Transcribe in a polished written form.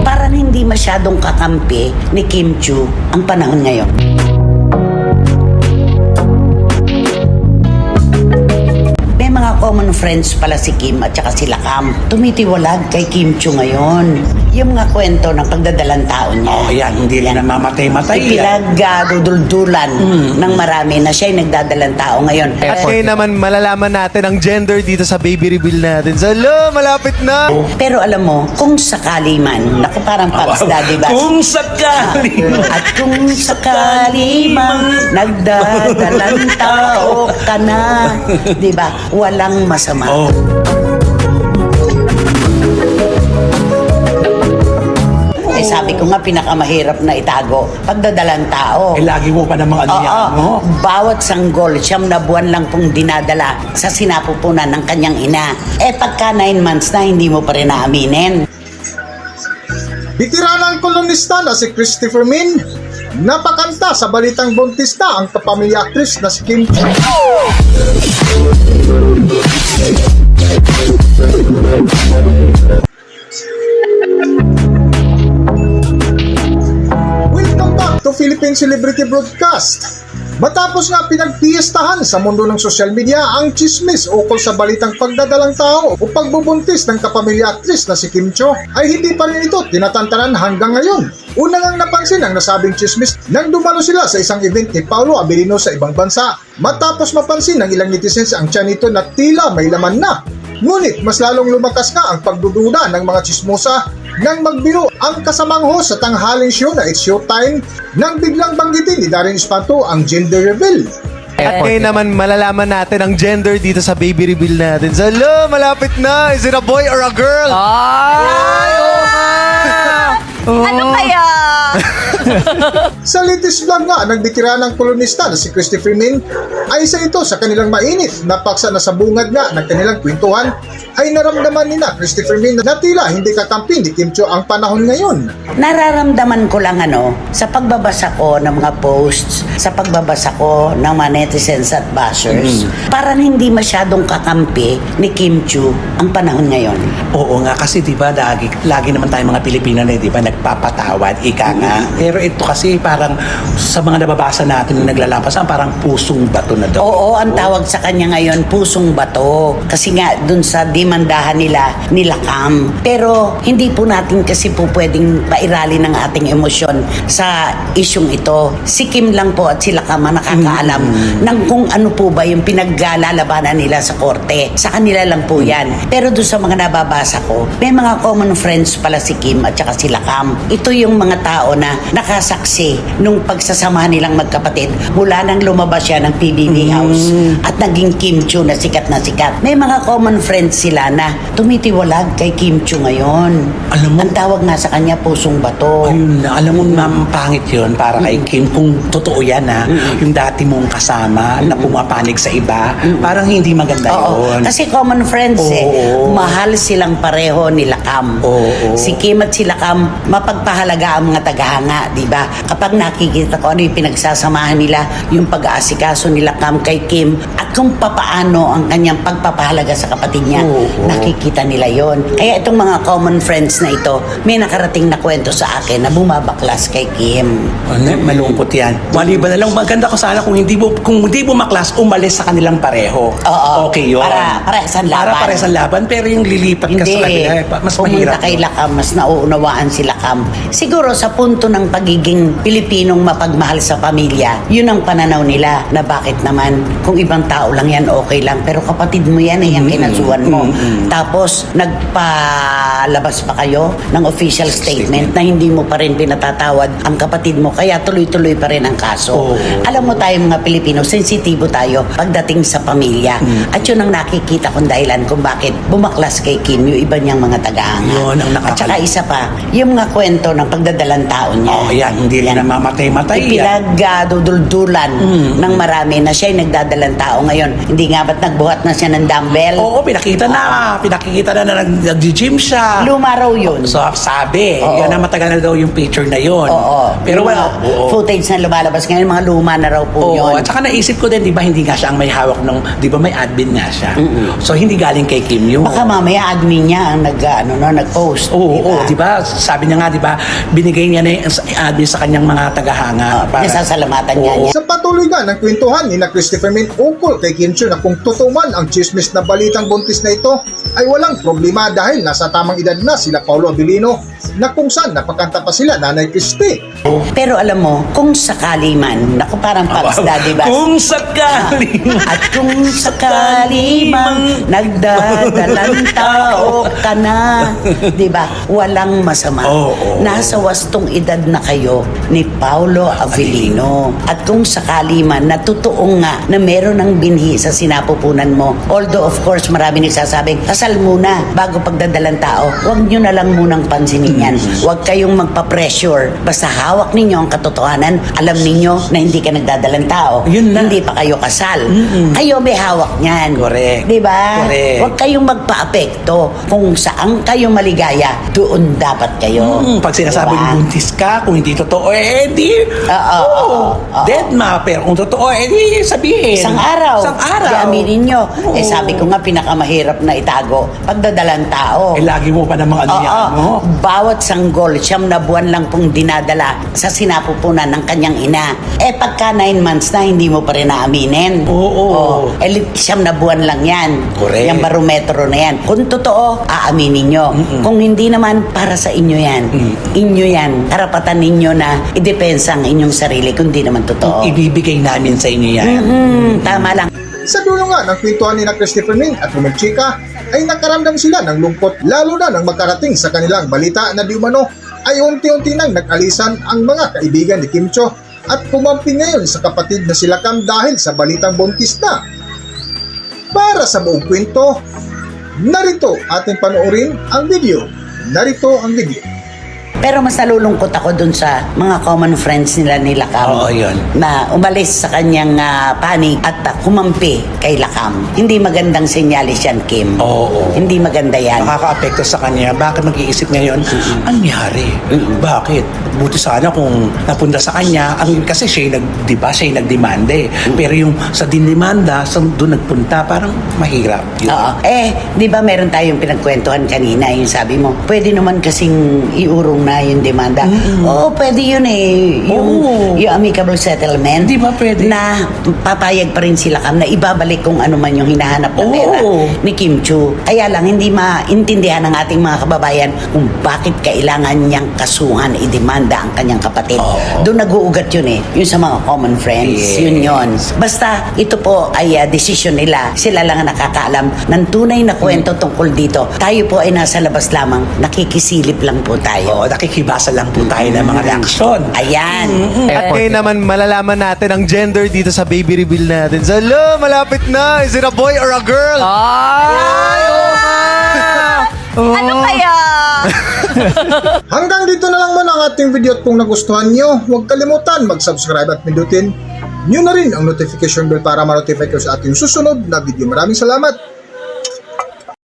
Parang hindi masyadong kakampi ni Kim Chiu ang panahon ngayon. May mga common friends pala si Kim at saka sila Cam. Tumitiwalag kay Kim Chiu ngayon. Yung mga kwento ng pagdadalang tao niya. Oh, yan. Hindi rin na mamatay-matay yan. Ipinagduduldulan ng marami na siya'y nagdadalang tao ngayon. At ngayon naman malalaman natin ang gender dito sa baby reveal natin. Salo, malapit na! Pero alam mo, kung sakali man, naku parang Pops Daddy ba? Kung sakali At kung sakali man, nagdadalang tao ka na. Diba? Walang masama. Oh. Eh sabi ko nga, pinakamahirap na itago, pagdadalang tao. Eh, lagi mo pa namang ano yan, no? Bawat sanggol, 9 na buwan lang pong dinadala sa sinapupunan ng kanyang ina. Eh pagka 9 months na, hindi mo pa rin naaminin. Bitiranang kolonista na si Christopher Min, napakanta sa balitang buntis na ang kapamilya actress na si Kim Chiu. Welcome back to Philippine Celebrity Broadcast. Matapos nga pinagpiestahan sa mundo ng social media ang chismis ukol sa balitang pagdadalang tao o pagbubuntis ng kapamilya actress na si Kim Chiu, ay hindi pa rin ito tinatantanan hanggang ngayon. Una ngang napansin ang nasabing chismis nang dumalo sila sa isang event ni Paolo Abilino sa ibang bansa. Matapos mapansin ng ilang netizens ang tiyan nito na tila may laman na. Ngunit mas lalong lumakas nga ang pagdududa ng mga chismosa nang magbiro ang kasamang host sa tanghaling show na It's Showtime nang biglang banggitin ni Darren Espanto ang gender reveal. At ngayon naman malalaman natin ang gender dito sa baby reveal natin. Salo, malapit na! Is it a boy or a girl? Ano kaya? Sa latest vlog nga ng bitiranang kolonista na si Christopher Min, ay isa ito sa kanilang mainit na paksa na sa bungad nga ng kanilang kwentuhan ay naramdaman ni na Christopher Min na tila hindi kakampi ni Kim Chiu ang panahon ngayon. Nararamdaman ko lang sa pagbabasa ko ng mga posts, sa pagbabasa ko ng mga netizens at bashers, parang hindi masyadong kakampi ni Kim Chiu ang panahon ngayon. Oo nga, kasi diba, lagi naman tayo mga Pilipino na, diba, nagpapatawad, ika nga. Pero ito kasi parang sa mga nababasa natin na naglalampasan, parang pusong bato na daw. Oo, ang tawag sa kanya ngayon, pusong bato. Kasi nga, dun sa demandahan nila Cam. Pero, hindi po natin kasi po pwedeng pairali ng ating emosyon sa isyong ito. Si Kim lang po at sila Cam ang nakakaalam ng kung ano po ba yung pinaglalabanan nila sa korte. Sa kanila lang po yan. Pero doon sa mga nababasa ko, may mga common friends pala si Kim at saka sila Cam. Ito yung mga tao na nakasaksi nung pagsasamahan nilang magkapatid mula nang lumabas siya ng PBB House at naging Kim Chiu na sikat na sikat. May mga common friends sila na tumitiwalag kay Kim Chiu ngayon. Alam mo, ang tawag nga sa kanya pusong bato. ayun na, alam mo, ma'am, pangit yun para kay Kim. Kung totoo yan, yung dati mong kasama na pumapanig sa iba, parang hindi maganda Oo, yun. kasi common friends Oo. mahal silang pareho nila Cam. Oo. Si Kim at sila Cam, mapagpahalaga ang mga tagahanga, di ba? Kapag nakikita ko ano yung pinagsasamahan nila, yung pag-aasikaso nila Cam kay Kim, at kung papaano ang kanyang pagpapahalaga sa kapatid niya, Oo. nakikita nila yon. Kaya itong mga common friends na ito, may nakarating na kwento sa akin na bumabaklas kay Kim. Ano, malungkot yan. Maliban na lang, maganda ko sana kung hindi bumaklas, umalis sa kanilang pareho. Oo. Okay yun. Para parehas laban. Para parehas ang laban, pero yung lilipat ka sa kabila, mas mahirap. Pumunta kay Lakam, mas nauunawaan si Lakam. Siguro sa punto ng pagiging Pilipinong mapagmahal sa pamilya, yun ang pananaw nila na bakit naman kung ibang tao lang yan okay lang, pero kapatid mo yan yung kinasuhan mo. Tapos nagpalabas pa kayo ng official statement na hindi mo pa rin pinatatawad ang kapatid mo, kaya tuloy-tuloy pa rin ang kaso. Oo. Alam mo tayo mga Pilipino, sensitibo tayo pagdating sa pamilya. At yun ang nakikita kong dahilan kung bakit bumaklas kay Kim yung iba niyang mga tagahanga. Yun ang At saka isa pa, yung mga kwento ng pagdadalang tao niya. Oh, Ayan, hindi rin namamatay-matay yan. Ipinagduduldulan ng marami na siya'y nagdadalang tao ngayon. Hindi nga ba't nagbuhat na siya ng dumbbell? Oo, pinakita na nag-gym siya. Luma raw yun. So, sabi, Oo. yan na matagal na daw yung picture na yun. Oo. Pero Yung wala. mga Oo. footage na lumalabas ngayon, mga luma na raw po Oo, yun. at saka naisip ko din, di ba, hindi nga siya ang may hawak ng, di ba, may admin nga siya. So, hindi galing kay Kim yun. Baka mamaya admin niya ang nag-post. Oo, oo, di ba? Sabi niya nga, di ba, binigay niya na yung admin sa kanyang mga tagahanga. Nasasalamatan niya Oo. niya. Sa patuloy nga ng kwentuhan ni na Christopher Min ukol kay Kim Chiu na kung totoo man ang chismis na balitang buntis na ito ay walang problema dahil nasa tamang edad na sila Paulo Abilino na kung saan napakanta pa sila Nanay Christy. Pero alam mo, kung sakali man, naku parang Pops Daddy ba? Kung sakali. At kung sakali mang nagdadalang tao ka na, di ba? Walang masama. Oo. Nasa wastong edad na kayo ni Paulo Avellino. At kung sakali man, natutoo nga na meron ng binhi sa sinapupunan mo. Although of course, marami nagsasabing, kasal muna bago pagdadalang tao. Huwag nyo na lang munang pansinin yan. Huwag kayong magpa-pressure. Basta hawak ninyo ang katotohanan. Alam ninyo na hindi ka nagdadalang tao. Yun na. Hindi pa kayo kasal. Kayo may hawak niyan. Correct. Di ba? Correct. Huwag kayong magpa-apekto. Kung saan kayo maligaya, doon dapat kayo. Pag sinasabing Diba? buntis ka, kung hindi totoo, di. Oo. Dead ma. Pero kung totoo, di sabihin. Isang araw. Isang araw. Di aminin nyo. Oo. Sabi ko nga, pinakamahirap na itago. Pagdadalang tao. Lagi mo pa namang ano yan, no? Bawat sanggol, 9 na buwan lang pong dinadala sa sinapupunan ng kanyang ina. Pagka 9 months na, hindi mo pa rin naaminin. Oo. 9 na buwan lang yan. Correct. Yung barometro na yan. Kung totoo, aaminin nyo. Kung hindi naman, para sa inyo yan. Inyo yan. Karapatan ninyo na idepensa ang inyong sarili kung di naman totoo. Ibibigay namin sa inyo yan. Tama lang. Sa dulo nga ng kwentuhan ni na Christopher Min at Romel Chica ay nakaramdam sila ng lungkot lalo na nang makarating sa kanilang balita na di umano ay unti-unti nang nag-alisan ang mga kaibigan ni Kim Cho at pumampi ngayon sa kapatid na sila Cam dahil sa balitang buntis na. Para sa buong kwento, narito ating panoorin ang video. Narito ang video. Pero mas nalulungkot ako dun sa mga common friends nila ni Lakam. Oo, yun. Na umalis sa kanyang panig at kumampi kay Lakam. Hindi magandang senyalis yan, Kim. Oo. Hindi maganda yan. Nakaka-apekto sa kanya. Bakit mag-iisip ngayon? Ang nangyari? Bakit? Buti sana kung napunta sa kanya. Kasi siya di ba? Siya nagdemanda eh. Pero yung sa dinimanda, doon nagpunta, parang mahirap. Yun. Oo. Di ba meron tayong pinagkwentuhan kanina, yung sabi mo, pwede naman kasing iurong na yung demanda. Oo, pwede yun eh. Yung amicable settlement. Di ba pwede? Na papayag pa rin sila Kam na ibabalik kung ano man yung hinahanap na Oo. pera ni Kim Chu. Kaya lang, hindi maintindihan ng ating mga kababayan kung bakit kailangan niyang kasuhan, idemanda ang kanyang kapatid. Doon nag-uugat yun eh. Yung sa mga common friends. Yes. Yun. Basta, ito po ay desisyon nila. Sila lang ang nakakaalam ng tunay na kwento tungkol dito. Tayo po ay nasa labas lamang. Nakikisilip lang po tayo. Oo, nakikibasa lang po tayo ng mga reaksyon. Ayan. At ngayon naman, malalaman natin ang gender dito sa baby reveal natin. So, hello, malapit na. Is it a boy or a girl? Ano kaya? Hanggang dito na lang muna ang ating video at kung nagustuhan nyo, huwag kalimutan mag-subscribe at pindutin nyo na rin ang notification bell para ma-notify kayo sa ating susunod na video. Maraming salamat!